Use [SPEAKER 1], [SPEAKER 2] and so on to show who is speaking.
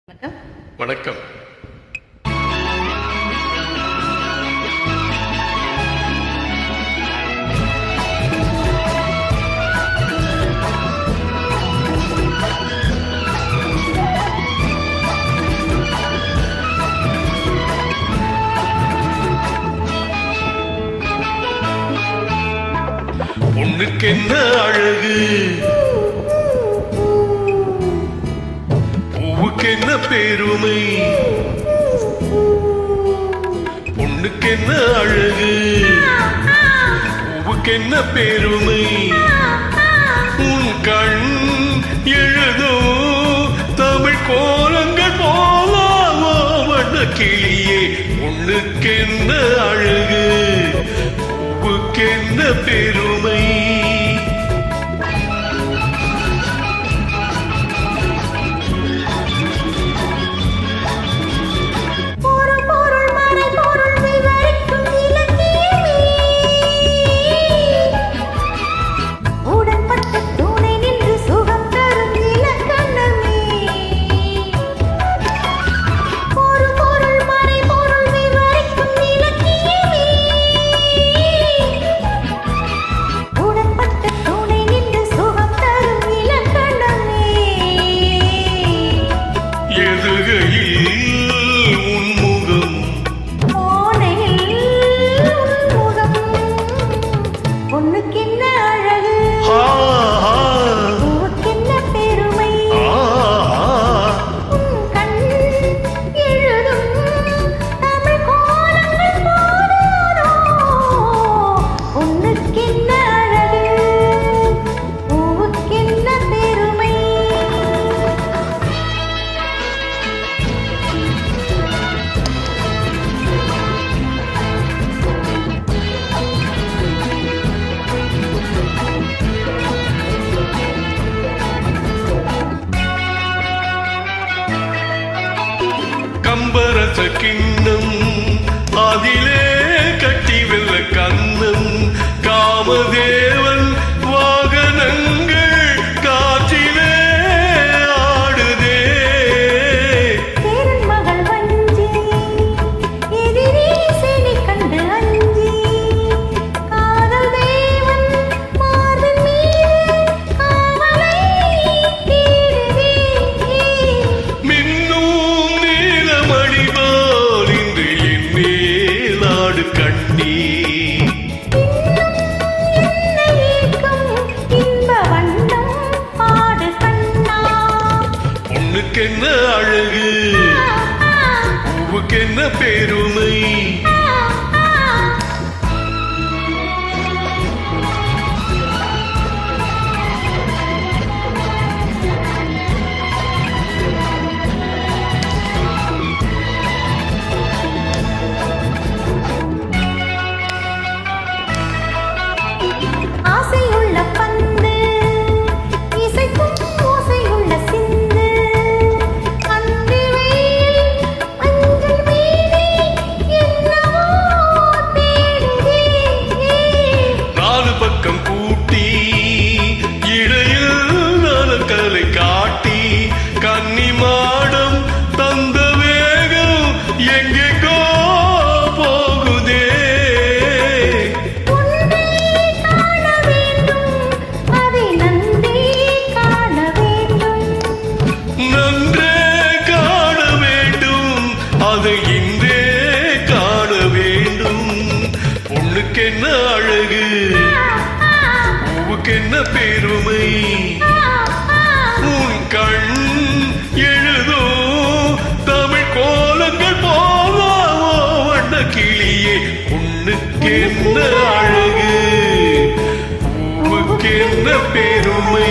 [SPEAKER 1] வணக்கம்.
[SPEAKER 2] வணக்கம். பொண்ணுக்கு என்ன அழகு, பூவுக்கு என்ன பெருமை. பொண்ணுக்கு என்ன அழகு, பூவுக்கு என்ன பெருமை. உன் கண் எழுதும் தமிழ் கோலங்கள் போலாவோ வண்ண கிளியே. பொண்ணுக்கு என்ன அழகு, பூவுக்கு என்ன பெருமை. கம்பரச கிண்ணம் அதிலே கட்டி வெல்ல கண்ணம். காமதேவன் வாகனங்கள் காற்றிலே ஆடுதே.
[SPEAKER 1] மகள் வஞ்சி எதிரே சேனை கண்டு அஞ்சி காதல் தேவன் மார்பின் மீது காவலை தேடுதே.
[SPEAKER 2] பொண்ணுக்கு என்ன அழகு, பூவுக்கு என்ன பெருமை. பொண்ணுக்கு என்ன அழகு, பூவுக்கு என்ன பெருமை. உன் கண் எழுதும் தமிழ் கோலங்கள் போலாவோ வண்ண கிளியே. பொண்ணுக்கு என்ன அழகு, பூவுக்கு என்ன பெருமை.